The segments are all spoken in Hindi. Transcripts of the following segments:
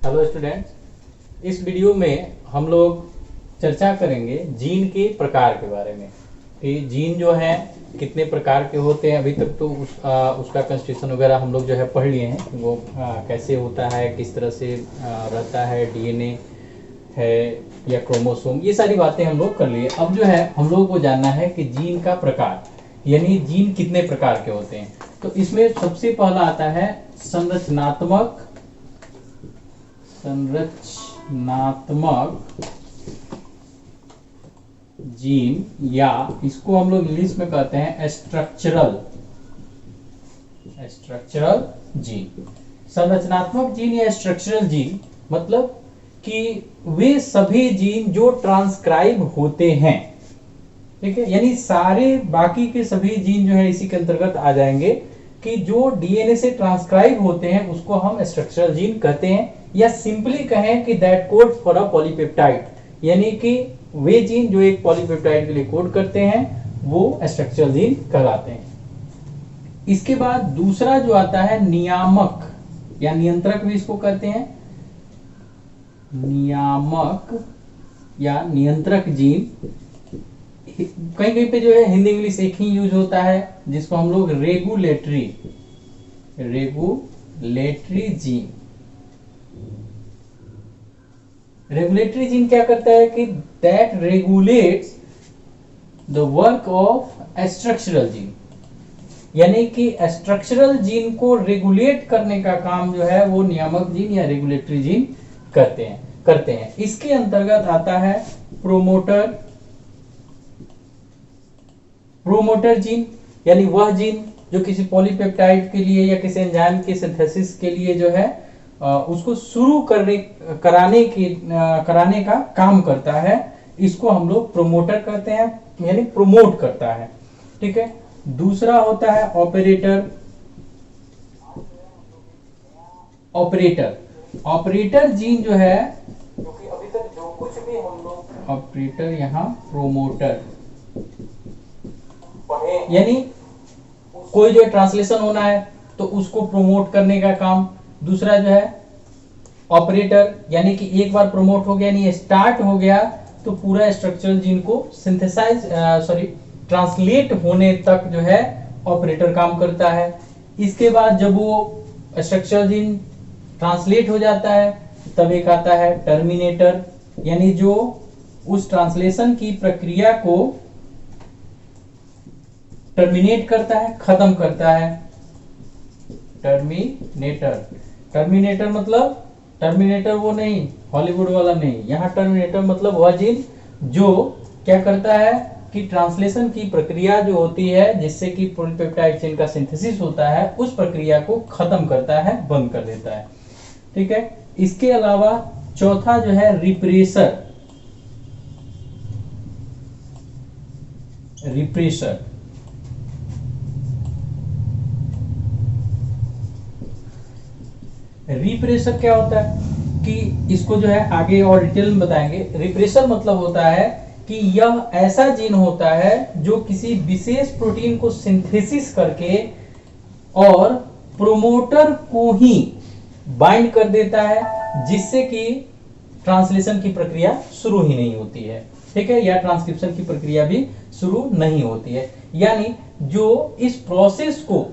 हेलो स्टूडेंट्स, इस वीडियो में हम लोग चर्चा करेंगे जीन के प्रकार के बारे में कि जीन जो है कितने प्रकार के होते हैं। अभी तक तो उसका कंस्टिट्यूशन वगैरह हम लोग जो है पढ़ लिए हैं, वो कैसे होता है, किस तरह से रहता है, डीएनए है या क्रोमोसोम, ये सारी बातें हम लोग कर लिए। अब जो है हम लोग को जानना है कि जीन का प्रकार, यानी जीन कितने प्रकार के होते हैं। तो इसमें सबसे पहला आता है संरचनात्मक जीन, या इसको हम लोग इंग्लिश में कहते हैं स्ट्रक्चरल जीन। संरचनात्मक जीन या स्ट्रक्चरल जीन मतलब कि वे सभी जीन जो ट्रांसक्राइब होते हैं, ठीक है, यानी सारे बाकी के सभी जीन जो है इसी के अंतर्गत आ जाएंगे कि जो डीएनए से ट्रांसक्राइब होते हैं उसको हम स्ट्रक्चरल जीन कहते हैं, या सिंपली कहें कि that code for a polypeptide, यानी कि वे जीन जो एक पॉलीपेप्टाइड के लिए कोड करते हैं वो स्ट्रक्चरल जीन कहलाते हैं। इसके बाद दूसरा जो आता है नियामक या नियंत्रक भी इसको कहते हैं, नियामक या नियंत्रक जीन। कहीं कहीं पे जो है हिंदी इंग्लिश एक ही यूज होता है, जिसको हम लोग रेगुलेटरी जीन। रेगुलेटरी जीन क्या करता है कि that regulates the work of structural gene, यानी कि स्ट्रक्चरल जीन को रेगुलेट करने का काम जो है वो नियामक जीन या रेगुलेटरी जीन करते हैं। इसके अंतर्गत आता है प्रोमोटर जीन, यानी वह जीन जो किसी पॉलीपेप्टाइड के लिए या किसी एंजाइम के सिंथेसिस के लिए जो है उसको शुरू कराने का काम करता है। इसको हम लोग प्रोमोटर कहते हैं, यानी प्रोमोट करता है, ठीक है। दूसरा होता है ऑपरेटर जीन जो है, क्योंकि अभी तक जो कुछ भी हम लोग ऑपरेटर यहाँ प्रोमोटर पढ़े, यानी कोई जो ट्रांसलेशन होना है तो उसको प्रोमोट करने का काम। दूसरा जो है ऑपरेटर, यानी कि एक बार प्रोमोट हो गया, यानी स्टार्ट हो गया तो पूरा स्ट्रक्चरल जीन को ट्रांसलेट होने तक जो है ऑपरेटर काम करता है। इसके बाद जब वो स्ट्रक्चरल जीन ट्रांसलेट हो जाता है तब एक आता है टर्मिनेटर, यानी जो उस ट्रांसलेशन की प्रक्रिया को टर्मिनेट करता है, खत्म करता है। टर्मिनेटर मतलब टर्मिनेटर वो नहीं, हॉलीवुड वाला नहीं, यहाँ टर्मिनेटर मतलब वह जीन जो क्या करता है कि ट्रांसलेशन की प्रक्रिया जो होती है जिससे कि पॉलीपेप्टाइड चेन का सिंथेसिस होता है उस प्रक्रिया को खत्म करता है, बंद कर देता है, ठीक है। इसके अलावा चौथा जो है रिप्रेसर क्या होता है कि इसको जो है आगे और डिटेल में बताएंगे। रिप्रेसर मतलब होता है कि यह ऐसा जीन होता है जो किसी विशेष प्रोटीन को सिंथेसिस करके और प्रोमोटर को ही बाइंड कर देता है, जिससे कि ट्रांसलेशन की प्रक्रिया शुरू ही नहीं होती है, ठीक है, या ट्रांसक्रिप्शन की प्रक्रिया भी शुरू नहीं होती है। यानी जो इस प्रोसेस को,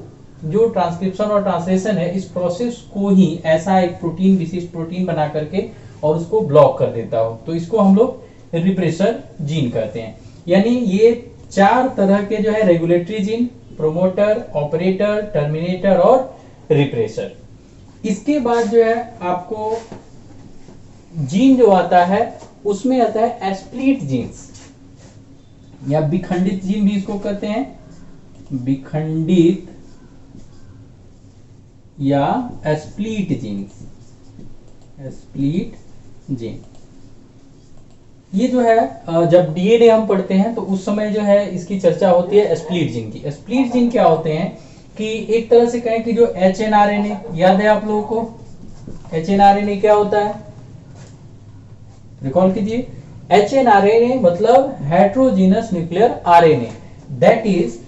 जो ट्रांसक्रिप्शन और ट्रांसलेशन है, इस प्रोसेस को ही ऐसा एक प्रोटीन, विशिष्ट प्रोटीन बना करके और उसको ब्लॉक कर देता हो, तो इसको हम लोग रिप्रेसर जीन कहते हैं। यानी ये चार तरह के जो है regulatory gene, promoter, operator, terminator और रिप्रेसर। इसके बाद जो है आपको जीन जो आता है उसमें आता है स्प्लिट जीन्स या विखंडित जीन भी इसको कहते हैं, विखंडित या स्प्लिट जीन। ये जो है जब डीएनए हम पढ़ते हैं तो उस समय जो है इसकी चर्चा होती है स्प्लिट जीन की। स्प्लिट जीन क्या होते हैं कि एक तरह से कहें कि जो एचएनआरएनए याद है आप लोगों को, एचएनआरएनए क्या होता है, रिकॉल कीजिए। एचएनआरएनए मतलब heterogeneous nuclear RNA, that is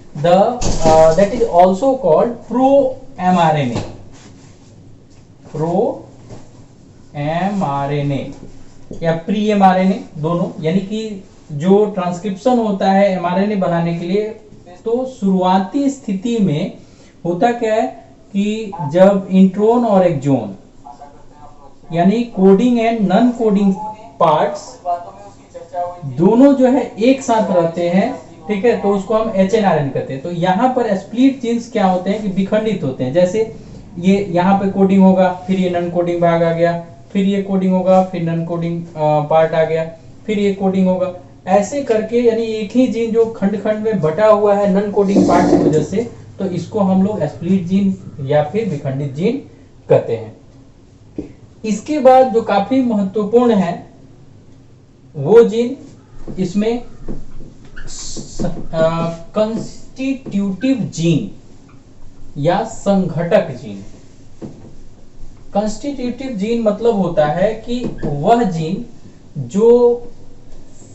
also called pro mRNA. mRNA या प्री mRNA दोनों, यानी कि जो ट्रांसक्रिप्शन होता है mRNA बनाने के लिए, तो शुरुआती स्थिति में होता क्या है कि जब इंट्रोन और एक्सोन यानी coding and non coding parts दोनों जो है एक साथ रहते हैं, ठीक है, तो उसको हम HNRN कहते हैं। तो यहाँ पर स्प्लिट जीन्स क्या होते हैं कि विखंडित होते हैं। जैसे ये यहाँ पे कोडिंग होगा, फिर ये नॉन कोडिंग भाग आ गया, फिर ये कोडिंग होगा, फिर नॉन कोडिंग पार्ट आ गया, फिर ये कोडिंग होगा, ऐसे करके यानी एक ही जीन जो खंड खंड में बटा हुआ है नॉन कोडिंग पार्ट की वजह से, तो इसको हम लोग स्प्लिट जीन या फिर विखंडित जीन कहते हैं। इसके बाद जो काफी महत्वपूर्ण है वो जीन, इसमें कंस्टिट्यूटिव जीन या संघटक जीन। कंस्टिट्यूटिव जीन मतलब होता है कि वह जीन जो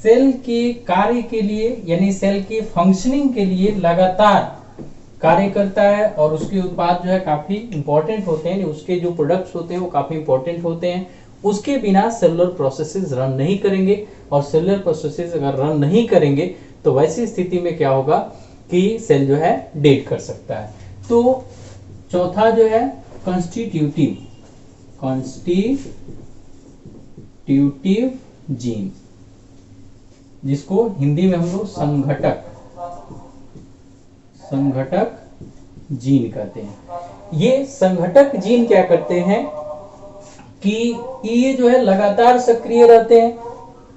सेल के कार्य के लिए यानी सेल के फंक्शनिंग के लिए लगातार कार्य करता है और उसके उत्पाद जो है काफी इंपॉर्टेंट होते हैं, उसके जो प्रोडक्ट्स होते हैं वो काफी इंपॉर्टेंट होते हैं। उसके बिना सेलुलर प्रोसेसेस रन नहीं करेंगे, और सेलुलर प्रोसेसेस अगर रन नहीं करेंगे तो वैसी स्थिति में क्या होगा कि सेल जो है डेड कर सकता है। तो चौथा जो है कंस्टिट्यूटिव जीन, जिसको हिंदी में हम लोग संघटक जीन कहते हैं। ये संघटक जीन क्या करते हैं कि ये जो है लगातार सक्रिय रहते हैं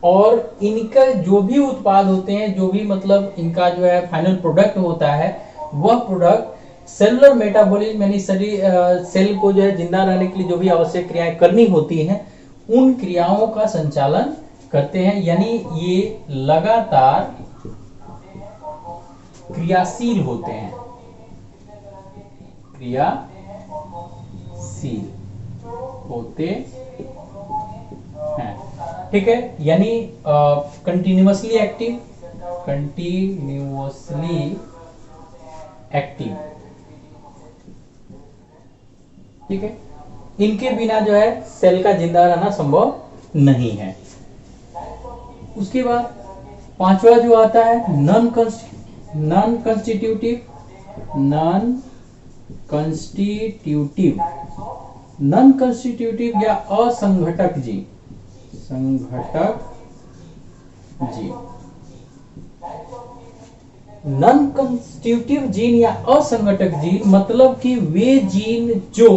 और इनका जो भी उत्पाद होते हैं, जो भी मतलब इनका जो है फाइनल प्रोडक्ट होता है, वह प्रोडक्ट सेलुलर मेटाबॉलिज्म यानी सेल को जो है जिंदा रहने के लिए जो भी आवश्यक क्रियाएं करनी होती हैं, उन क्रियाओं का संचालन करते हैं। यानी ये लगातार क्रियाशील होते हैं, क्रियाशील होते हैं, ठीक है, यानी कंटिन्यूअसली एक्टिव, ठीक है। इनके बिना जो है सेल का जिंदा रहना संभव नहीं है। उसके बाद पांचवा जो आता है नॉन कंस्टिट्यूटिव या असंघटक जीन, नॉन कंस्टिट्यूटिव जीन या असंघटक जीन मतलब कि वे जीन जो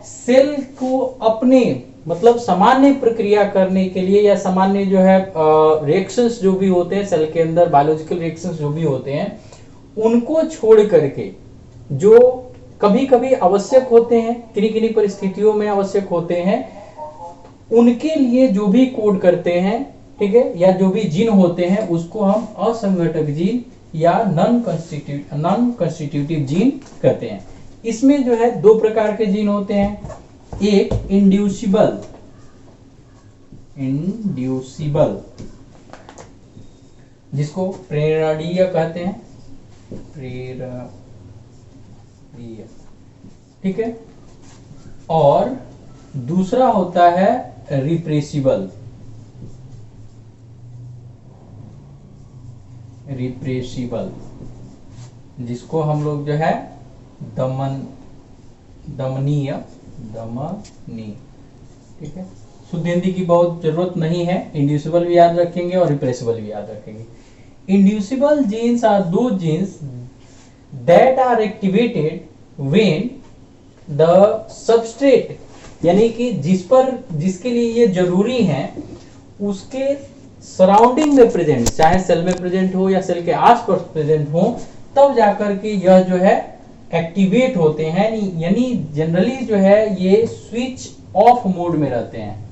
सेल को अपने मतलब सामान्य प्रक्रिया करने के लिए या सामान्य जो है रिएक्शंस जो भी होते हैं सेल के अंदर, बायोलॉजिकल रिएक्शंस जो भी होते हैं, उनको छोड़ करके जो कभी कभी आवश्यक होते हैं, किन्हीं किन्हीं परिस्थितियों में आवश्यक होते हैं, उनके लिए जो भी कोड करते हैं, ठीक है, या जो भी जीन होते हैं, उसको हम असंघटक जीन या नॉन कंस्टिट्यूटिव जीन कहते हैं। इसमें जो है दो प्रकार के जीन होते हैं, एक इंड्यूसिबल जिसको प्रेरणीय कहते हैं, ठीक है, और दूसरा होता है रिप्रेसिबल जिसको हम लोग जो है दमनीय, ठीक है। शुद्ध हिंदी की बहुत जरूरत नहीं है, इंड्यूसिबल भी याद रखेंगे और रिप्रेसिबल भी याद रखेंगे। Inducible genes are those genes that are activated when the substrate, यानी कि जिसके लिए ये जरूरी है उसके सराउंडिंग में प्रेजेंट, चाहे सेल में प्रेजेंट हो या सेल के आसपास प्रेजेंट हो, तब जाकर के यह जो है एक्टिवेट होते हैं। यानी जनरली जो है ये स्विच ऑफ मोड में रहते हैं,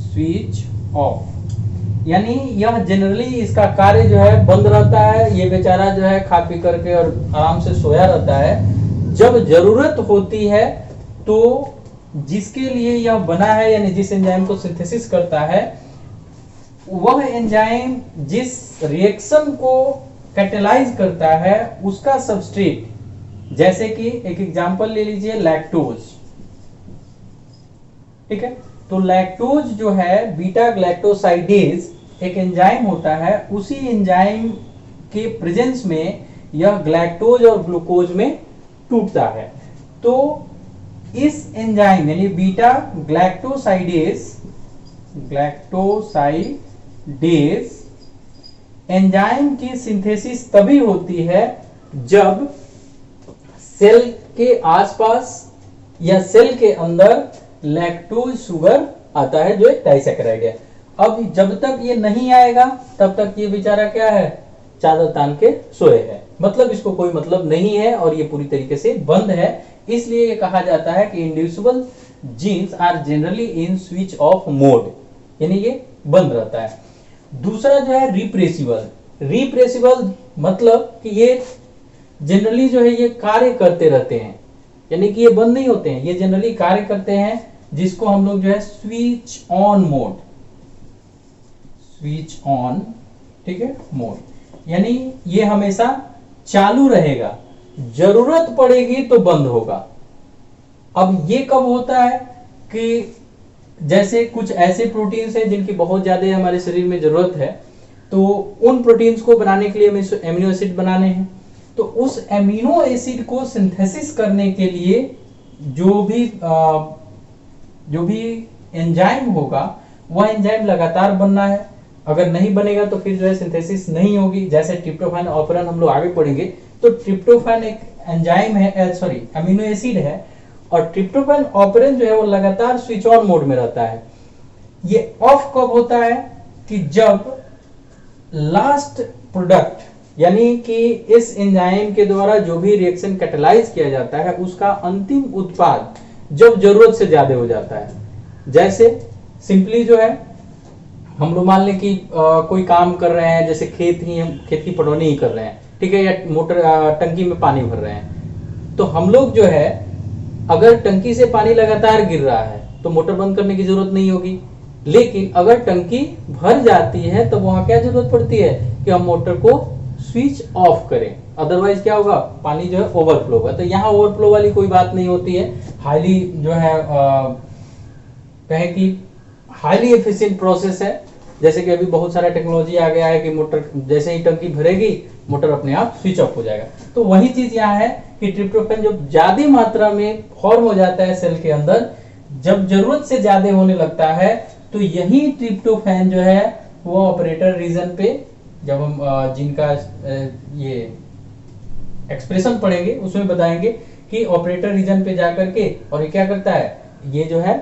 स्विच ऑफ, यानी यह जनरली इसका कार्य जो है बंद रहता है। ये बेचारा जो है खा पी करके और आराम से सोया रहता है। जब जरूरत होती है तो जिसके लिए यह बना है, यानी जिस एंजाइम को सिंथेसिस करता है, वह एंजाइम जिस रिएक्शन को कैटेलाइज करता है उसका सबस्ट्रेट जैसे कि एक एग्जांपल ले लीजिए लैक्टोज, ठीक है। तो लैक्टोज जो है बीटा ग्लैक्टोसाइडेज एक एंजाइम होता है, उसी एंजाइम के प्रेजेंस में यह ग्लैक्टोज और ग्लूकोज में टूटता है। तो इस एंजाइम यानी बीटा ग्लैक्टोसाइडेज एंजाइम की सिंथेसिस तभी होती है जब सेल के आसपास या सेल के अंदर लैक्टोज शुगर आता है, जो एक डाइसैकेराइड है। अब जब तक ये नहीं आएगा तब तक ये बेचारा क्या है, चादर तान के सोए है, मतलब इसको कोई मतलब नहीं है और ये पूरी तरीके से बंद है। इसलिए ये कहा जाता है कि inducible genes are generally in switch off mode, यानी ये बंद रहता है। दूसरा जो है रिप्रेसिबल मतलब कि ये जनरली जो है ये कार्य करते रहते हैं, यानी कि ये बंद नहीं होते हैं, ये जनरली कार्य करते हैं, जिसको हम लोग जो है स्विच ऑन मोड, ठीक है, मोड, यानी ये हमेशा चालू रहेगा, जरूरत पड़ेगी तो बंद होगा। अब ये कब होता है कि जैसे कुछ ऐसे प्रोटीन्स हैं जिनकी बहुत ज्यादा हमारे शरीर में जरूरत है, तो उन प्रोटीन्स को बनाने के लिए हमें एमिनो एसिड बनाने हैं। तो उस एमिनो एसिड को सिंथेसिस करने के लिए जो भी एंजाइम होगा वह एंजाइम लगातार बनना है। अगर नहीं बनेगा तो फिर जो है सिंथेसिस नहीं होगी। जैसे ट्रिप्टोफैन ऑपरेन हम लोग आगे पढ़ेंगे, तो ट्रिप्टोफैन एक एंजाइम है, एमिनो एसिड है, और ट्रिप्टोफैन ऑपरेन जो है वो लगातार स्विच ऑन मोड में रहता है। ये ऑफ कब होता है कि जब लास्ट प्रोडक्ट यानी कि इस एंजाइम के द्वारा जो भी रिएक्शन कैटेलाइज किया जाता है उसका अंतिम उत्पाद जब जरूरत से ज्यादा हो जाता है। जैसे सिंपली जो है हम लोग मान लें कि कोई काम कर रहे हैं, जैसे खेत की पटौनी ही कर रहे हैं, ठीक है, या मोटर टंकी में पानी भर रहे हैं, तो हम लोग जो है अगर टंकी से पानी लगातार गिर रहा है तो मोटर बंद करने की जरूरत नहीं होगी। लेकिन अगर टंकी भर जाती है तो वहां क्या जरूरत पड़ती है कि हम मोटर को स्विच ऑफ करें, अदरवाइज क्या होगा, पानी जो है ओवरफ्लो होगा। तो यहाँ ओवरफ्लो वाली कोई बात नहीं होती है। हाईली जो है कहें कि हाईली एफिशिएंट प्रोसेस है। जैसे कि अभी बहुत सारा टेक्नोलॉजी आ गया है कि मोटर जैसे ही टंकी भरेगी मोटर अपने आप स्विच ऑफ हो जाएगा। तो वही चीज यहाँ है कि ट्रिप्टोफैन जब ज्यादा मात्रा में फॉर्म हो जाता है सेल के अंदर, जब जरूरत से ज्यादा होने लगता है, तो यही ट्रिप्टोफैन जो है वो ऑपरेटर रीजन पे, जब हम जिनका ये एक्सप्रेशन पढ़ेंगे उसमें बताएंगे कि ऑपरेटर रीजन पे जाकर के, और ये क्या करता है, ये जो है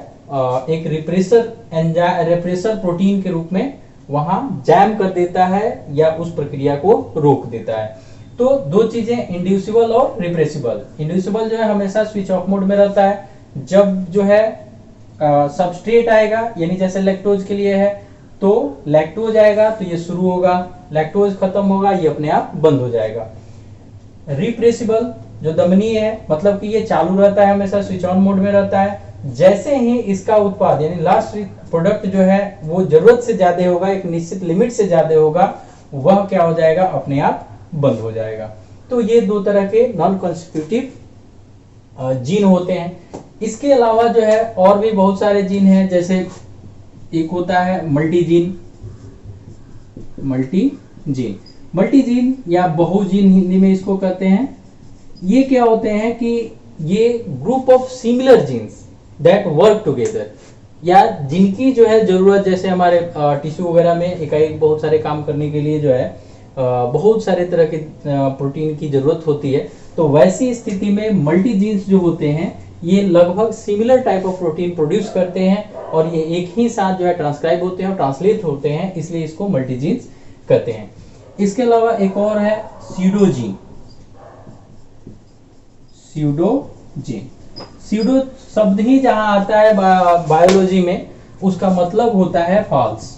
एक रिप्रेसर प्रोटीन के रूप में वहां जैम कर देता है या उस प्रक्रिया को रोक देता है। तो दो चीजें, इंड्यूसिबल और रिप्रेसिबल। इंड्यूसिबल जो है हमेशा स्विच ऑफ मोड में रहता है। जब जो है सबस्ट्रेट आएगा, यानी जैसे लैक्टोज के लिए है, तो लैक्टोज आएगा तो ये शुरू होगा, लैक्टोज खत्म होगा, ये अपने आप बंद हो जाएगा। रिप्रेसिबल जो दमनीय है, मतलब कि ये चालू रहता है, हमेशा स्विच ऑन मोड में रहता है। जैसे ही इसका उत्पाद यानी लास्ट प्रोडक्ट जो है वो जरूरत से ज्यादा होगा, एक निश्चित लिमिट से ज्यादा होगा, वह क्या हो जाएगा, अपने आप बंद हो जाएगा। तो ये दो तरह के नॉन कॉन्स्टिट्यूटिव जीन होते हैं। इसके अलावा जो है और भी बहुत सारे जीन हैं, जैसे एक होता है मल्टीजीन या बहुजीन हिंदी में इसको कहते हैं। ये क्या होते हैं कि ये group of similar genes that work together, या जिनकी जो है जरूरत, जैसे हमारे टिश्यू वगैरह में एकाएक बहुत सारे काम करने के लिए जो है बहुत सारे तरह के प्रोटीन की जरूरत होती है। तो वैसी स्थिति में मल्टी जीन्स जो होते हैं ये लगभग similar type of protein produce करते हैं, और ये एक ही साथ जो है ट्रांसक्राइब होते हैं और ट्रांसलेट होते हैं, इसलिए इसको मल्टी जीन्स कहते हैं। इसके अलावा एक और है स्यूडोजीन। स्यूडो शब्द ही जहां आता है बायोलॉजी में, उसका मतलब होता है फॉल्स,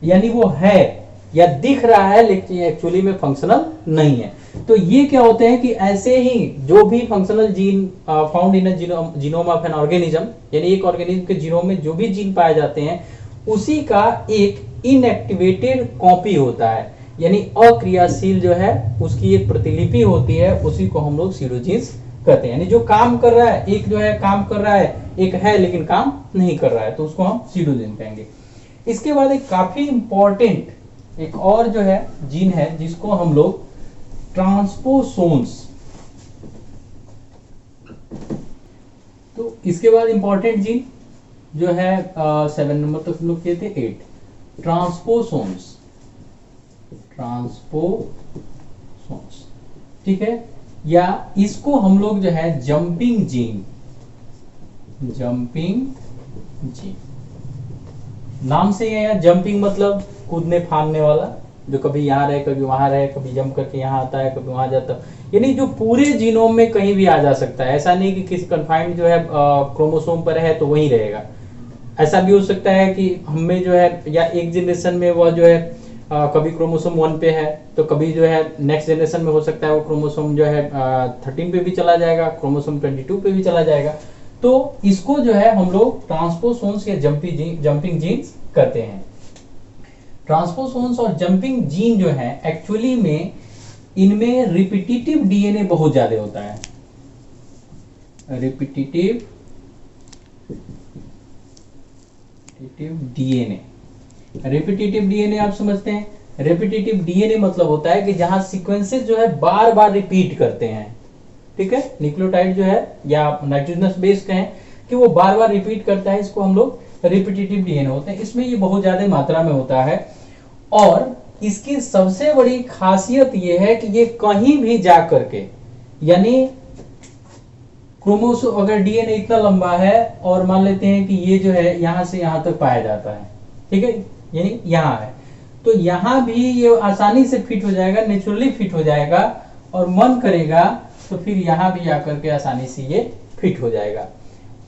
यानी वो है या दिख रहा है लेकिन एक्चुअली में फंक्शनल नहीं है। तो ये क्या होते हैं कि ऐसे ही जो भी functional gene found in genome of an organism, यानी एक ऑर्गेनिज्म के जीनोम में जो भी जीन पाए जाते हैं उसी का एक इनएक्टिवेटेड कॉपी होता है, यानी अक्रियाशील जो है उसकी एक प्रतिलिपि होती है, उसी को हम लोग सीडोजीन्स कहते हैं। यानी जो काम कर रहा है, एक जो है काम कर रहा है, एक है लेकिन काम नहीं कर रहा है, तो उसको हम सीडोजीन कहेंगे। इसके बाद एक काफी इंपॉर्टेंट एक और जो है जीन है जिसको हम लोग ट्रांसपोसोन्स, तो इसके बाद इंपॉर्टेंट जीन जो है 7 नंबर तक लोग कहते हैं 8 ट्रांसपोसोन्स, ट्रांसपोसोन्स, ठीक है, या इसको हम लोग जो है जंपिंग जीन, जंपिंग जीन नाम से है। जंपिंग मतलब कूदने फांदने वाला, जो कभी यहाँ रहे कभी वहां रहे, कभी जंप करके यहाँ आता है कभी वहां जाता है, यानी जो पूरे जीनोम में कहीं भी आ जा सकता है। ऐसा नहीं कि किसी कन्फाइंड जो है क्रोमोसोम पर है तो वहीं रहेगा। ऐसा भी हो सकता है कि हमें जो है या एक जनरेशन में वह जो है कभी क्रोमोसोम 1 पे है तो कभी जो है नेक्स्ट जनरेशन में हो सकता है वो क्रोमोसोम जो है 13 पे भी चला जाएगा, क्रोमोसोम 22 पे भी चला जाएगा। तो इसको जो है हम लोग ट्रांसपोसोन्स या जंपिंग जीन्स कहते हैं। ट्रांसपोसोन्स और जंपिंग जीन जो है एक्चुअली में इनमें रिपीटिटिव डीएनए बहुत ज्यादा होता है। रिपीटिटिव डीएनए, रिपीटिटिव डीएनए आप समझते हैं। रिपीटिटिव डीएनए मतलब होता है कि जहां सीक्वेंसेस जो है बार बार रिपीट करते हैं, ठीक है। न्यूक्लियोटाइड जो है या नाइट्रोजनस बेस कहें कि वो बार बार रिपीट करता है, इसको हम लोग रिपीटिटिव डीएनए होते हैं। इसमें ये बहुत ज्यादा मात्रा में होता है और इसकी सबसे बड़ी खासियत ये है कि ये कहीं भी जा करके, यानी क्रोमोसोम अगर डीएनए इतना लंबा है और मान लेते हैं कि ये जो है यहां से यहां तक पाया जाता है, ठीक है, यानी यहां है, तो यहां भी ये आसानी से फिट हो जाएगा, नेचुरली फिट हो जाएगा, और मन करेगा तो फिर यहां भी आकर के आसानी से ये फिट हो जाएगा।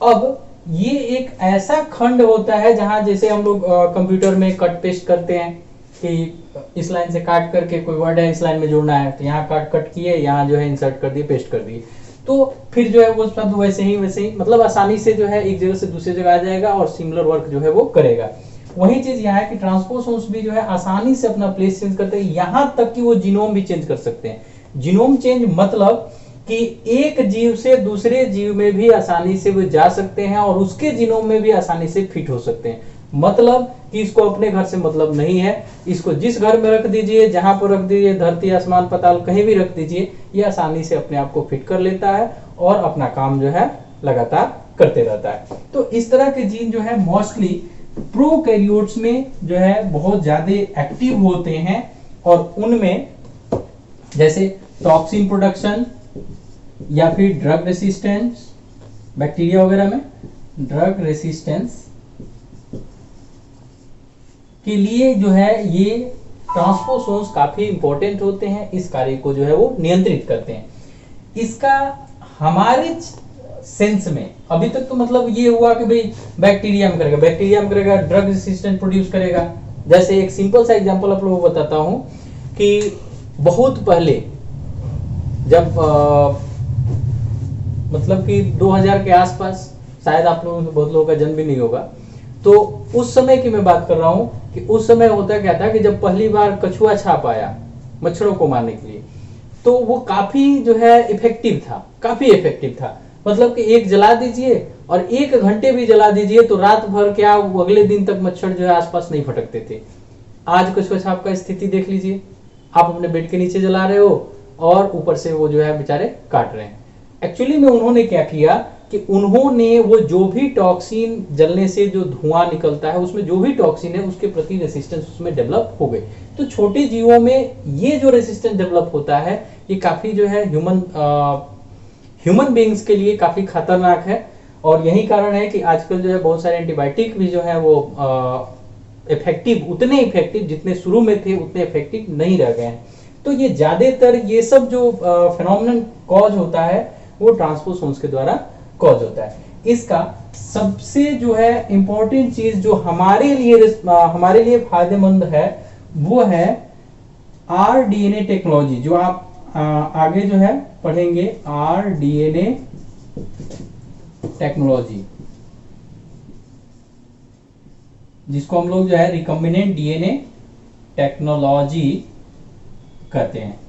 अब ये एक ऐसा खंड होता है जहां जैसे हम लोग कंप्यूटर में कट पेस्ट करते हैं कि इस लाइन से काट करके कोई वर्ड है इस लाइन में जोड़ना है, तो यहाँ कट किए, यहाँ जो है इंसर्ट कर दिए, पेस्ट कर दिए, तो फिर जो है वो शब्द वैसे ही मतलब आसानी से जो है एक जगह से दूसरी जगह आ जाएगा और सिमिलर वर्क जो है वो करेगा। वही चीज यहाँ है कि ट्रांसपोसोन्स भी जो है आसानी से अपना प्लेस चेंज करते हैं, यहाँ तक कि वो जीनोम भी चेंज कर सकते हैं। जीनोम चेंज मतलब कि एक जीव से दूसरे जीव में भी आसानी से वो जा सकते हैं और उसके जीनोम में भी आसानी से फिट हो सकते हैं। मतलब कि इसको अपने घर से मतलब नहीं है, इसको जिस घर में रख दीजिए, जहां पर रख दीजिए, धरती आसमान पाताल कहीं भी रख दीजिए, ये आसानी से अपने आप को फिट कर लेता है और अपना काम जो है लगातार करते रहता है। तो इस तरह के जीन जो है मोस्टली प्रोकैरियोट्स में जो है बहुत ज्यादा एक्टिव होते हैं और उनमें जैसे टॉक्सिन प्रोडक्शन या फिर ड्रग रेसिस्टेंस, बैक्टीरिया वगैरह में ड्रग रेसिस्टेंस के लिए जो है ये ट्रांसपोसोन्स काफी इंपॉर्टेंट होते हैं, इस कार्य को जो है वो नियंत्रित करते हैं। इसका हमारे सेंस में अभी तक तो मतलब ये हुआ कि भाई बैक्टीरिया में करेगा, ड्रग रेसिस्टेंट प्रोड्यूस करेगा। जैसे एक सिंपल सा एग्जांपल आप लोगों को बताता हूं कि बहुत पहले जब मतलब कि 2000 के आसपास, शायद आप लोगों में बहुत लोगों का जन्म भी नहीं होगा, तो उस समय की मैं बात कर रहा हूं कि उस समय होता क्या था कि जब पहली बार कछुआ छाप आया मच्छरों को मारने के लिए, तो वो काफी जो है इफेक्टिव था, काफी इफेक्टिव था। मतलब कि एक जला दीजिए और 1 घंटे भी जला दीजिए तो रात भर क्या वो अगले दिन तक मच्छर जो है आसपास नहीं फटकते थे। आज कछुआ छाप का स्थिति देख लीजिए, आप अपने बेड के नीचे जला रहे हो और ऊपर से वो जो है बेचारे काट रहे हैं। एक्चुअली में उन्होंने क्या किया कि उन्होंने वो जो भी टॉक्सिन जलने से जो धुआं निकलता है उसमें जो भी टॉक्सिन है उसके प्रति रेसिस्टेंस उसमें डेवलप हो गई। तो छोटे जीवों में ये जो रेसिस्टेंस डेवलप होता है ये काफी जो है ह्यूमन बीइंग्स के लिए काफी खतरनाक है और यही कारण है कि आजकल जो है बहुत सारे एंटीबायोटिक भी जो है वो उतने इफेक्टिव जितने शुरू में थे उतने इफेक्टिव नहीं रह गए हैं। तो ये ज्यादातर ये सब जो फिनोमिनन कॉज होता है वो ट्रांसपोसोन्स के द्वारा कॉज होता है। इसका सबसे जो है इंपॉर्टेंट चीज जो हमारे लिए फायदेमंद है वो है आरडीएनए टेक्नोलॉजी, जो आप आगे जो है पढ़ेंगे, आरडीएनए टेक्नोलॉजी, जिसको हम लोग जो है रिकॉम्बिनेंट डीएनए टेक्नोलॉजी करते हैं।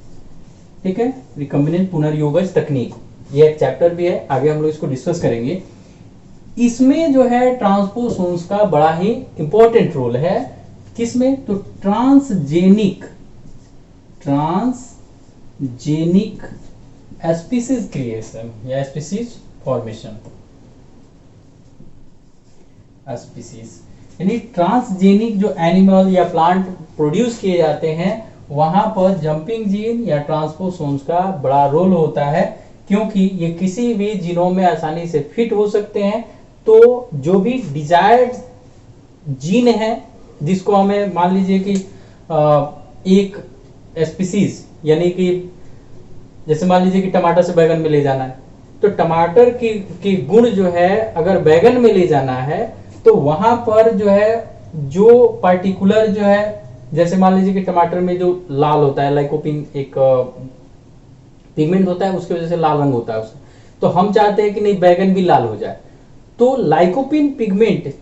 ठीक है, रिकम्बिनेंट पुनर्योगज तकनीक, ये एक चैप्टर भी है, आगे हम लोग इसको डिस्कस करेंगे। इसमें जो है ट्रांसपोसोन्स का बड़ा ही इंपॉर्टेंट रोल है। किसमें? तो ट्रांसजेनिक स्पीसीज क्रिएशन या स्पीसीज फॉर्मेशन। स्पीसीज यानी ट्रांसजेनिक जो एनिमल या प्लांट प्रोड्यूस किए जाते हैं, वहां पर जंपिंग जीन या ट्रांसपोसोन्स का बड़ा रोल होता है, क्योंकि ये किसी भी जीनों में आसानी से फिट हो सकते हैं। तो जो भी डिजायर्ड जीन है, जिसको हमें मान लीजिए कि एक स्पीसीज यानी कि जैसे मान लीजिए कि टमाटर से बैगन में ले जाना है, तो टमाटर की गुण जो है अगर बैगन में ले जाना है, तो वहां पर जो है जो पार्टिकुलर जो है, जैसे मान लीजिए कि टमाटर में जो लाल होता है, लाइकोपिन एक पिगमेंट होता है, उसकी वजह से लाल रंग होता है उससे, तो हम चाहते हैं कि नहीं बैगन भी लाल हो जाए। तो लाइकोपिन पिगमेंट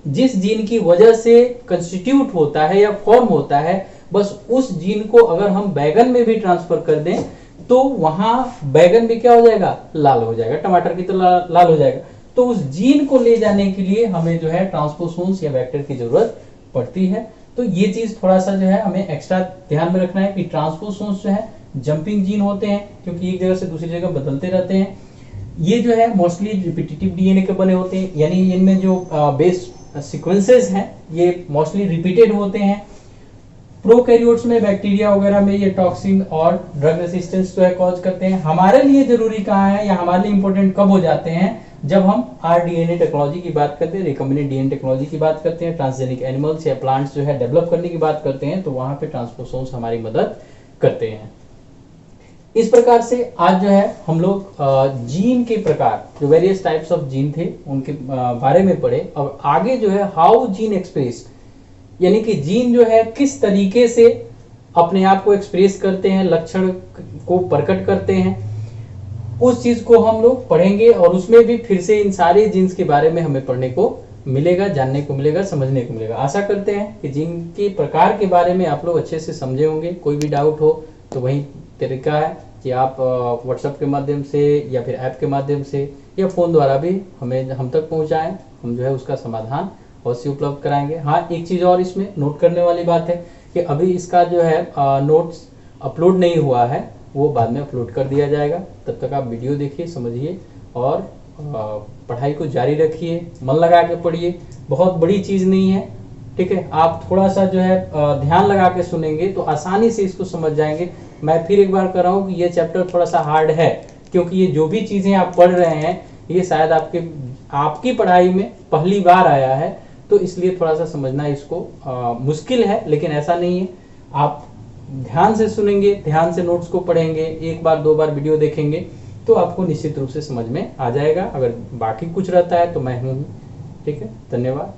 जिस जीन की वजह से कंस्टिट्यूट होता है या फॉर्म होता है, बस उस जीन को अगर हम बैगन में भी ट्रांसफर कर दें, तो वहां बैगन भी क्या हो जाएगा? लाल हो जाएगा, टमाटर की तरह लाल हो जाएगा। तो उस जीन को ले जाने के लिए हमें जो है ट्रांसपोसोन्स या वेक्टर की जरूरत पड़ती है। तो ये चीज थोड़ा सा जो है हमें एक्स्ट्रा ध्यान में रखना है कि ट्रांसपोसोन्स जो है जंपिंग जीन होते हैं, क्योंकि एक जगह से दूसरी जगह बदलते रहते हैं। ये जो है मोस्टली रिपीटेटिव डीएनए के बने होते हैं, यानी इनमें जो बेस सीक्वेंसेस हैं ये मोस्टली रिपीटेड होते हैं। प्रोकैरियोट्स में, बैक्टीरिया वगैरह में ये टॉक्सिन और ड्रग रेसिस्टेंस जो है कॉज करते हैं। हमारे लिए जरूरी कहाँ है या हमारे लिए इंपॉर्टेंट कब हो जाते हैं? जब हम आरडीएनए टेक्नोलॉजी की बात करते हैं, रिकम्बिनेंट डीएनए टेक्नोलॉजी की बात करते हैं, ट्रांसजेनिक एनिमल्स या प्लांट्स जो है डेवलप करने की बात करते हैं, तो वहां पे ट्रांसपोसोन्स हमारी मदद करते हैं। इस प्रकार से आज जो है हम लोग जीन के प्रकार, जो वेरियस टाइप्स ऑफ जीन थे, उनके बारे में पढ़े। और आगे जो है हाउ जीन एक्सप्रेस, यानी कि जीन जो है किस तरीके से अपने आप को एक्सप्रेस करते हैं, लक्षण को प्रकट करते हैं, उस चीज को हम लोग पढ़ेंगे। और उसमें भी फिर से इन सारे जीन्स के बारे में हमें पढ़ने को मिलेगा, जानने को मिलेगा, समझने को मिलेगा। आशा करते हैं कि जीन के प्रकार के बारे में आप लोग अच्छे से समझे होंगे। कोई भी डाउट हो तो वही तरीका है कि आप व्हाट्सएप के माध्यम से या फिर ऐप के माध्यम से या फोन द्वारा भी हम तक पहुंचाएं, हम जो है उसका समाधान अवश्य उपलब्ध कराएंगे। हाँ, एक चीज और इसमें नोट करने वाली बात है कि अभी इसका जो है नोट्स अपलोड नहीं हुआ है, वो बाद में अपलोड कर दिया जाएगा। तब तक आप वीडियो देखिए, समझिए और पढ़ाई को जारी रखिए, मन लगा के पढ़िए। बहुत बड़ी चीज नहीं है, ठीक है। आप थोड़ा सा जो है ध्यान लगा के सुनेंगे तो आसानी से इसको समझ जाएंगे। मैं फिर एक बार कर रहा हूँ कि ये चैप्टर थोड़ा सा हार्ड है, क्योंकि ये जो भी चीजें आप पढ़ रहे हैं ये शायद आपकी पढ़ाई में पहली बार आया है, तो इसलिए थोड़ा सा समझना इसको मुश्किल है। लेकिन ऐसा नहीं है, आप ध्यान से सुनेंगे, ध्यान से नोट्स को पढ़ेंगे, एक बार दो बार वीडियो देखेंगे तो आपको निश्चित रूप से समझ में आ जाएगा। अगर बाकी कुछ रहता है तो मैं हूँ। ठीक है, धन्यवाद।